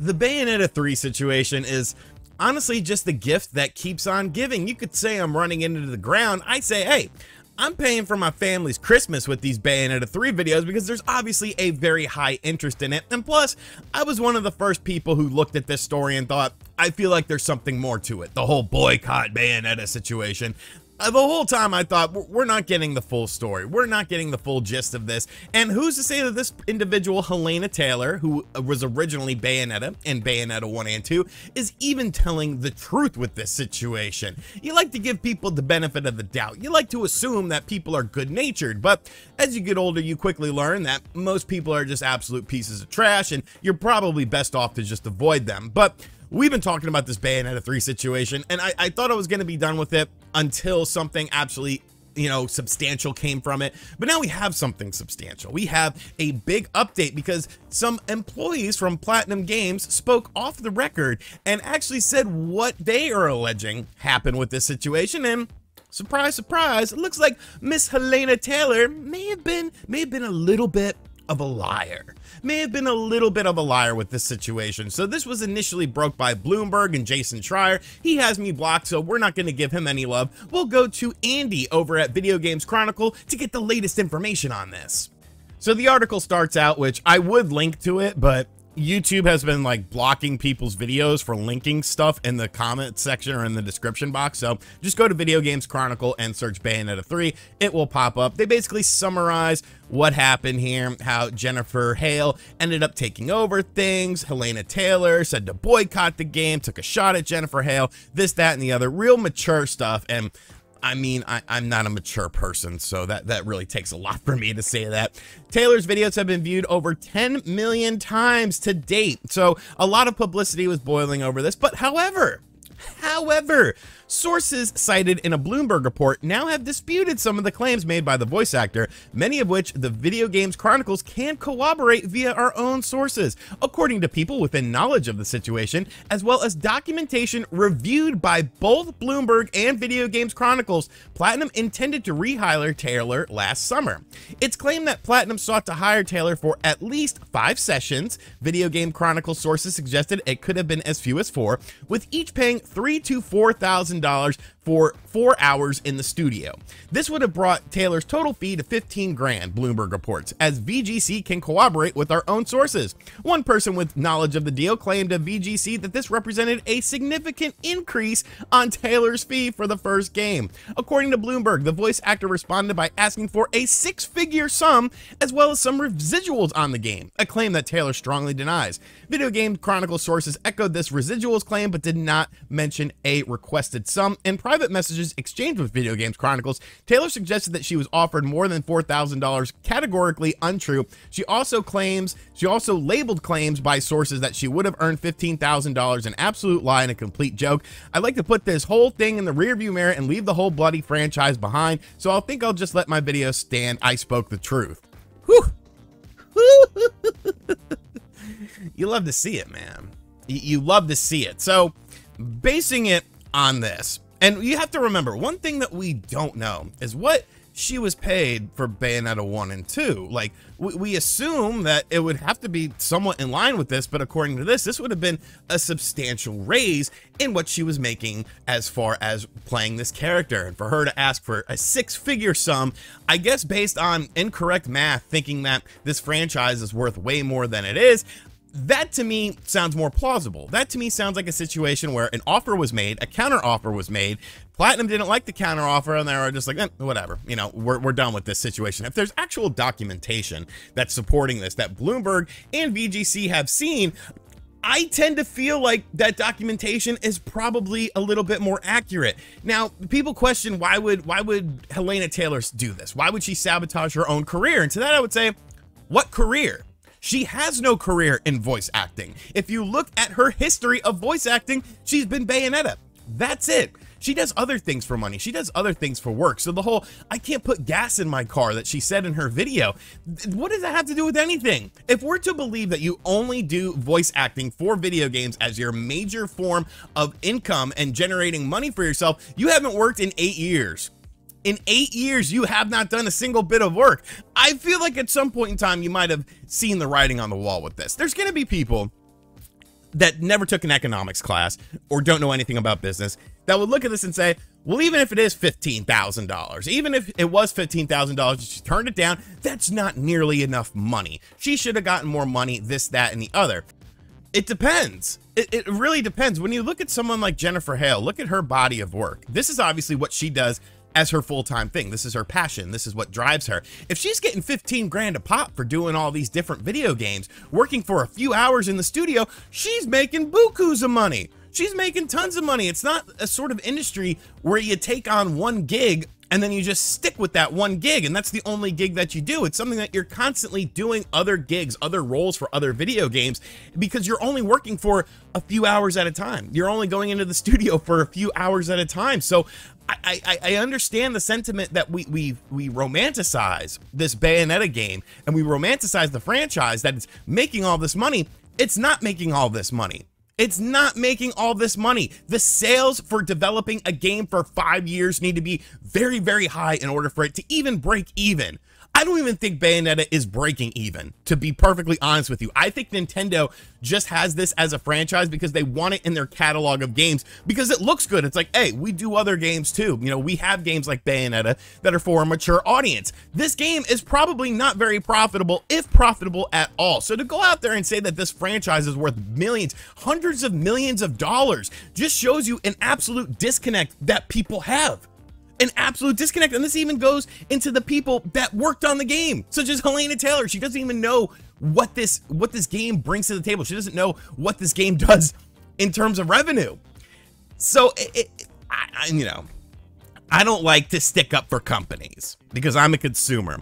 The Bayonetta 3 situation is honestly just the gift that keeps on giving. You could say I'm running into the ground. I say, hey, I'm paying for my family's Christmas with these Bayonetta 3 videos because there's obviously a very high interest in it. And plus, I was one of the first people who looked at this story and thought, I feel like there's something more to it. The whole boycott Bayonetta situation. The whole time I thought, we're not getting the full story. We're not getting the full gist of this. And who's to say that this individual, Hellena Taylor, who was originally Bayonetta in Bayonetta 1 and 2, is even telling the truth with this situation? You like to give people the benefit of the doubt. You like to assume that people are good-natured, but as you get older, you quickly learn that most people are just absolute pieces of trash, and you're probably best off to just avoid them. But we've been talking about this Bayonetta 3 situation, and I thought I was going to be done with it until something absolutely, substantial came from it. But now we have something substantial. We have a big update because some employees from Platinum Games spoke off the record and actually said what they are alleging happened with this situation. And surprise, surprise, it looks like Miss Hellena Taylor may have been a little bit of a liar. May have been a little bit of a liar with this situation. So this was initially broke by Bloomberg and Jason Schreier. He has me blocked, so we're not going to give him any love. We'll go to Andy over at Video Games Chronicle to get the latest information on this. So the article starts out, which I would link to it, but YouTube has been like blocking people's videos for linking stuff in the comment section or in the description box. So just go to Video Games Chronicle and search Bayonetta 3. It will pop up. They basically summarize what happened here, how Jennifer Hale ended up taking over things. Hellena Taylor said to boycott the game, took a shot at Jennifer Hale, this, that, and the other. Real mature stuff. And I mean, I'm not a mature person, so that really takes a lot for me to say that. Taylor's videos have been viewed over 10 million times to date, so a lot of publicity was boiling over this. But however, sources cited in a Bloomberg report now have disputed some of the claims made by the voice actor, many of which the Video Games Chronicles can corroborate via our own sources, according to people within knowledge of the situation, as well as documentation reviewed by both Bloomberg and Video Games Chronicles. Platinum intended to rehire Taylor last summer. It's claimed that Platinum sought to hire Taylor for at least 5 sessions. Video Game Chronicles sources suggested it could have been as few as 4, with each paying $3,000 to $4,000 for 4 hours in the studio. This would have brought Taylor's total fee to 15 grand, Bloomberg reports, as VGC can corroborate with our own sources. One person with knowledge of the deal claimed to VGC that this represented a significant increase on Taylor's fee for the first game. According to Bloomberg, the voice actor responded by asking for a 6-figure sum as well as some residuals on the game, a claim that Taylor strongly denies. Video Game Chronicle sources echoed this residuals claim but did not mention a requested sum. In private messages exchanged with Video Games Chronicles, Taylor suggested that she was offered more than $4,000, categorically untrue. She also labeled claims by sources that she would have earned $15,000 an absolute lie and a complete joke. I'd like to put this whole thing in the rearview mirror and leave the whole bloody franchise behind, so I think I'll just let my video stand. I spoke the truth. Whew. You love to see it, man. You love to see it. So basing it on this, and you have to remember, one thing that we don't know is what she was paid for Bayonetta 1 and 2. Like, we assume that it would have to be somewhat in line with this, but according to this would have been a substantial raise in what she was making as far as playing this character. And for her to ask for a 6-figure sum, I guess based on incorrect math, thinking that this franchise is worth way more than it is, that to me sounds more plausible. That to me sounds like a situation where an offer was made, a counter offer was made. Platinum didn't like the counter offer and they were just like, whatever, we're done with this situation. If there's actual documentation that's supporting this, that Bloomberg and VGC have seen, I tend to feel like that documentation is probably a little bit more accurate. Now, people question why would Hellena Taylor do this? Why would she sabotage her own career? And to that I would say, what career? She has no career in voice acting. If you look at her history of voice acting, she's been Bayonetta. That's it. She does other things for money. She does other things for work. So the whole, I can't put gas in my car that she said in her video, what does that have to do with anything? If we're to believe that you only do voice acting for video games as your major form of income and generating money for yourself, you haven't worked in 8 years. In 8 years, you have not done a single bit of work. I feel like at some point in time, you might have seen the writing on the wall with this. There's going to be people that never took an economics class or don't know anything about business that would look at this and say, well, even if it is $15,000, even if it was $15,000, she turned it down, that's not nearly enough money. She should have gotten more money, this, that, and the other. It depends. It really depends. When you look at someone like Jennifer Hale, look at her body of work. This is obviously what she does as her full-time thing. This is her passion. This is what drives her. If she's getting 15 grand a pop for doing all these different video games, working for a few hours in the studio, she's making bukus of money. She's making tons of money. It's not a sort of industry where you take on one gig and then you just stick with that one gig and that's the only gig that you do. It's something that you're constantly doing other gigs, other roles for other video games, because you're only working for a few hours at a time. You're only going into the studio for a few hours at a time. So I understand the sentiment that we romanticize this Bayonetta game and we romanticize the franchise that it's making all this money. It's not making all this money. It's not making all this money. The sales for developing a game for 5 years need to be very, very high in order for it to even break even. I don't even think Bayonetta is breaking even, to be perfectly honest with you. I think Nintendo just has this as a franchise because they want it in their catalog of games because it looks good. It's like, hey, we do other games too. You know, we have games like Bayonetta that are for a mature audience. This game is probably not very profitable, if profitable at all. So to go out there and say that this franchise is worth millions, hundreds of millions of dollars, just shows you an absolute disconnect that people have. An absolute disconnect. And this even goes into the people that worked on the game, such as Hellena Taylor. She doesn't even know what this game brings to the table. She doesn't know what this game does in terms of revenue. So you know, I don't like to stick up for companies because I'm a consumer.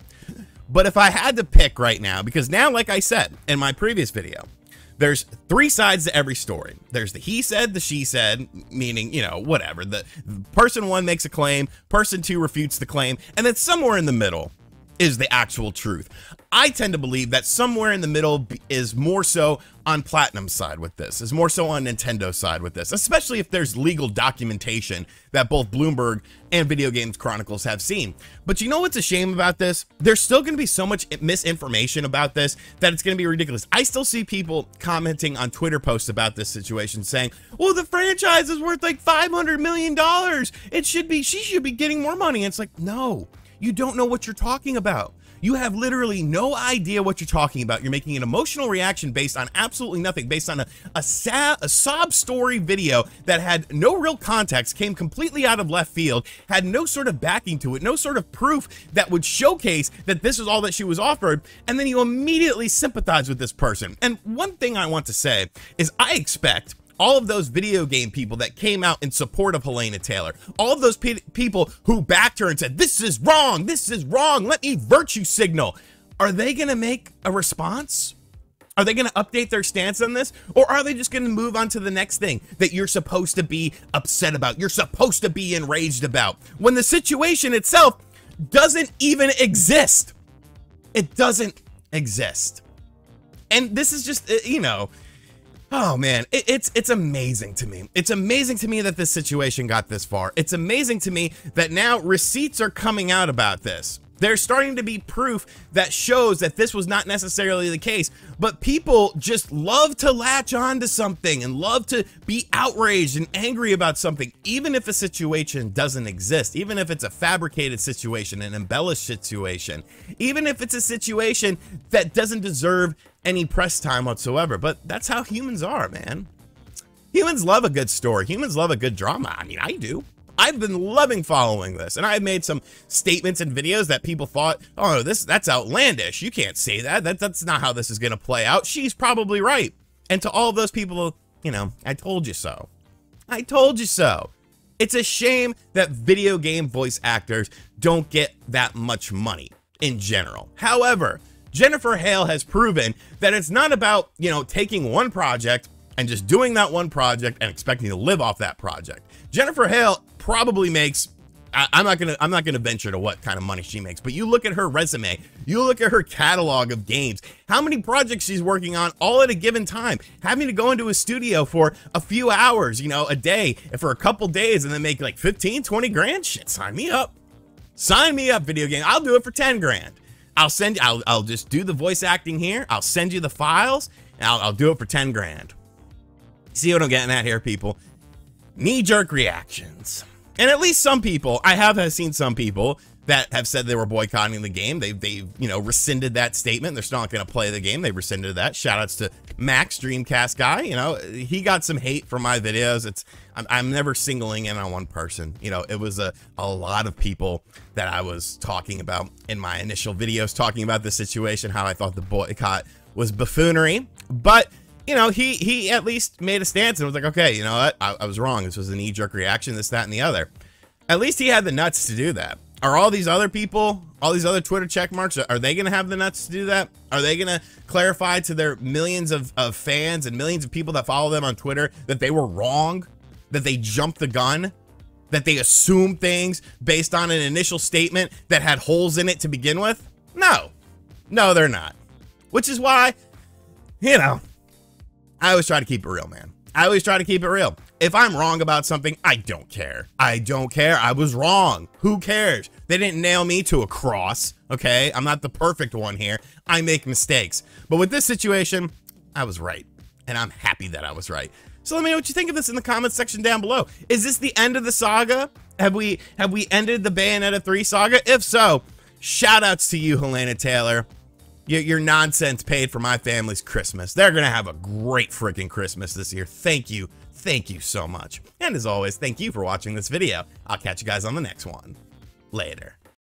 But if I had to pick right now, because now, like I said in my previous video, there's three sides to every story. There's the he said, the she said, meaning, you know, whatever. The person one makes a claim, person two refutes the claim, and then somewhere in the middle is the actual truth. I tend to believe that somewhere in the middle is more so on Platinum's side with this, is more so on Nintendo's side with this, especially if there's legal documentation that both Bloomberg and Video Games Chronicles have seen. But you know what's a shame about this? There's still going to be so much misinformation about this that it's going to be ridiculous. I still see people commenting on Twitter posts about this situation saying, well, the franchise is worth like $500 million. She should be getting more money. And it's like, no, you don't know what you're talking about. You have literally no idea what you're talking about. You're making an emotional reaction based on absolutely nothing, based on a sob story video that had no real context, came completely out of left field, had no sort of backing to it, no sort of proof that would showcase that this is all that she was offered, and then you immediately sympathize with this person. And one thing I want to say is I expect all of those video game people that came out in support of Hellena Taylor, all of those people who backed her and said, this is wrong, let me virtue signal. Are they going to make a response? Are they going to update their stance on this? Or are they just going to move on to the next thing that you're supposed to be upset about, you're supposed to be enraged about, when the situation itself doesn't even exist? It doesn't exist. And this is just, you know, oh man, it's amazing to me. It's amazing to me that this situation got this far. It's amazing to me that now receipts are coming out about this. There's starting to be proof that shows that this was not necessarily the case, but people just love to latch on to something and love to be outraged and angry about something, even if a situation doesn't exist, even if it's a fabricated situation, an embellished situation, even if it's a situation that doesn't deserve any press time whatsoever. But that's how humans are, man. Humans love a good story. Humans love a good drama. I mean, I do. I've been loving following this, and I've made some statements and videos that people thought, oh, that's outlandish. You can't say that. That's not how this is going to play out. She's probably right. And to all of those people, you know, I told you so. I told you so. It's a shame that video game voice actors don't get that much money in general. However, Jennifer Hale has proven that it's not about, you know, taking one project and just doing that one project and expecting to live off that project. Jennifer Hale probably makes, I'm not gonna venture to what kind of money she makes, but you look at her resume, you look at her catalog of games, how many projects she's working on all at a given time, having to go into a studio for a few hours, you know, a day, and for a couple days, and then make like 15, 20 grand. Shit, sign me up. Sign me up, video game. I'll do it for 10 grand. I'll just do the voice acting here. I'll send you the files, and I'll do it for 10 grand. See what I'm getting at here, people? Knee-jerk reactions. And at least some people, I have seen some people that have said they were boycotting the game. They've you know, rescinded that statement. They're still not going to play the game. They rescinded that. Shout outs to Max, Dreamcast guy. You know, he got some hate from my videos. I'm never singling in on one person. You know, it was a lot of people that I was talking about in my initial videos, talking about the situation, how I thought the boycott was buffoonery. But you know, he at least made a stance and was like, okay, you know what? I was wrong. This was a knee-jerk reaction, this, that, and the other. At least he had the nuts to do that. Are all these other people, all these other Twitter check marks, are they going to have the nuts to do that? Are they going to clarify to their millions of fans and millions of people that follow them on Twitter that they were wrong, that they jumped the gun, that they assumed things based on an initial statement that had holes in it to begin with? No. No, they're not. Which is why, you know, I always try to keep it real, man. I always try to keep it real. If I'm wrong about something, I don't care. I don't care. I was wrong. Who cares? They didn't nail me to a cross, okay? I'm not the perfect one here. I make mistakes. But with this situation, I was right. And I'm happy that I was right. So let me know what you think of this in the comments section down below. Is this the end of the saga? Have we ended the Bayonetta 3 saga? If so, shout outs to you, Hellena Taylor. Your nonsense paid for my family's Christmas. They're going to have a great freaking Christmas this year. Thank you. Thank you so much. And as always, thank you for watching this video. I'll catch you guys on the next one. Later.